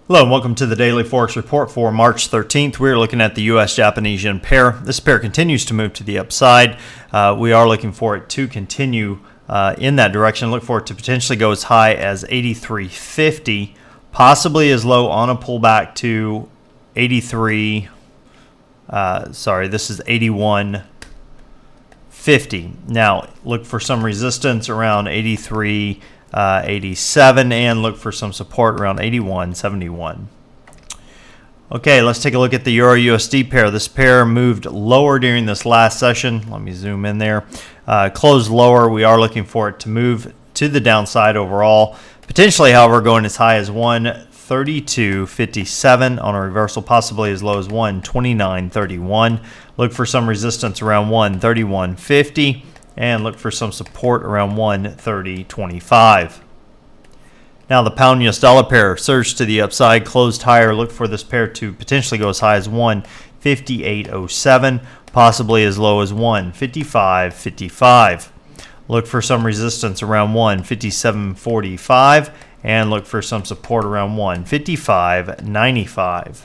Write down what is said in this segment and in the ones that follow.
Hello and welcome to the Daily Forex Report for March 13th. We're looking at the US-Japanese yen pair. This pair continues to move to the upside. We are looking for it to continue in that direction. Look for it to potentially go as high as 83.50, possibly as low on a pullback to 83. This is 81.50. Now look for some resistance around 83.87 and look for some support around 81.71. Okay, let's take a look at the EURUSD pair. This pair moved lower during this last session. Let me zoom in there. Closed lower. We are looking for it to move to the downside overall. Potentially, however, going as high as 132.57 on a reversal, possibly as low as 129.31. Look for some resistance around 131.50. And look for some support around 130.25. Now the pound US dollar pair surged to the upside, closed higher. Look for this pair to potentially go as high as 158.07, possibly as low as 155.55. Look for some resistance around 157.45 and look for some support around 155.95.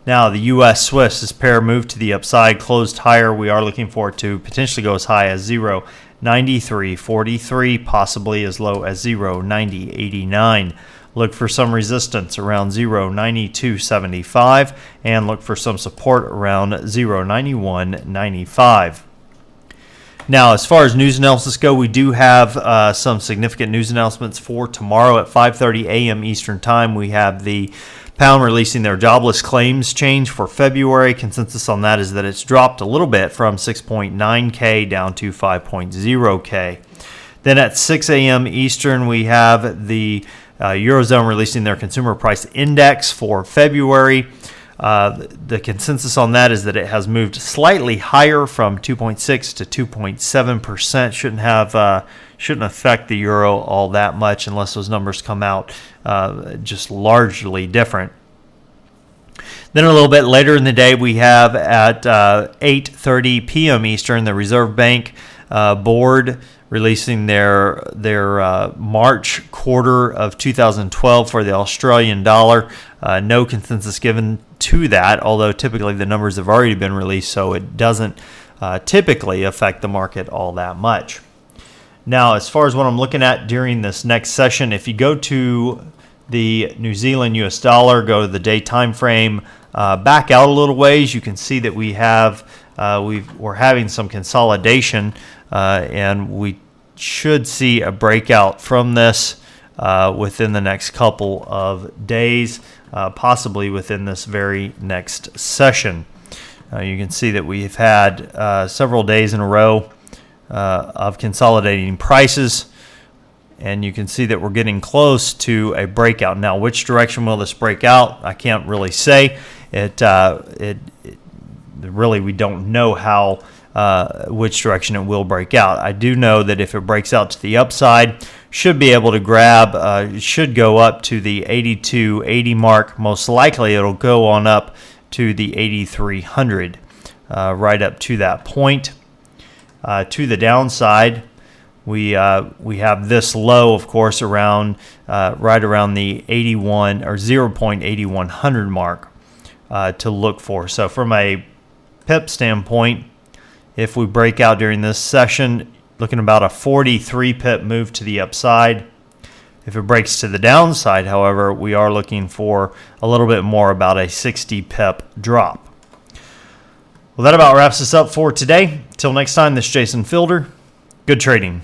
Now the US Swiss, this pair moved to the upside, closed higher. We are looking for it to potentially go as high as 0.9343, possibly as low as 0.9089. Look for some resistance around 0.9275 and look for some support around 0.9195. Now, as far as news analysis go, we do have some significant news announcements for tomorrow at 5:30 a.m. Eastern Time. We have the pound releasing their jobless claims change for February. Consensus on that is that it's dropped a little bit from 6.9K down to 5.0K. Then at 6 a.m. Eastern, we have the Eurozone releasing their consumer price index for February. The consensus on that is that it has moved slightly higher from 2.6 to 2.7%. Shouldn't affect the euro all that much unless those numbers come out just largely different. Then a little bit later in the day, we have at 8:30 p.m. Eastern, the Reserve Bank board releasing their March quarter of 2012 for the Australian dollar. No consensus given to that, although typically the numbers have already been released, so it doesn't typically affect the market all that much. Now, as far as what I'm looking at during this next session, if you go to the New Zealand US dollar, go to the day time frame, back out a little ways, you can see that we're having some consolidation, and we should see a breakout from this within the next couple of days, possibly within this very next session. You can see that we've had several days in a row of consolidating prices, and you can see that we're getting close to a breakout. Now, which direction will this break out? I can't really say. Really, we don't know how which direction it will break out. I do know that if it breaks out to the upside, should be able to grab, it should go up to the 82.80 mark. Most likely it'll go on up to the 8300, right up to that point. To the downside, we have this low, of course, around right around the 81 or 0.8100 mark to look for. So from a pip standpoint, if we break out during this session, looking about a 43 pip move to the upside. If it breaks to the downside, however, we are looking for a little bit more, about a 60 pip drop. Well, that about wraps us up for today. Till next time, this is Jason Fielder. Good trading.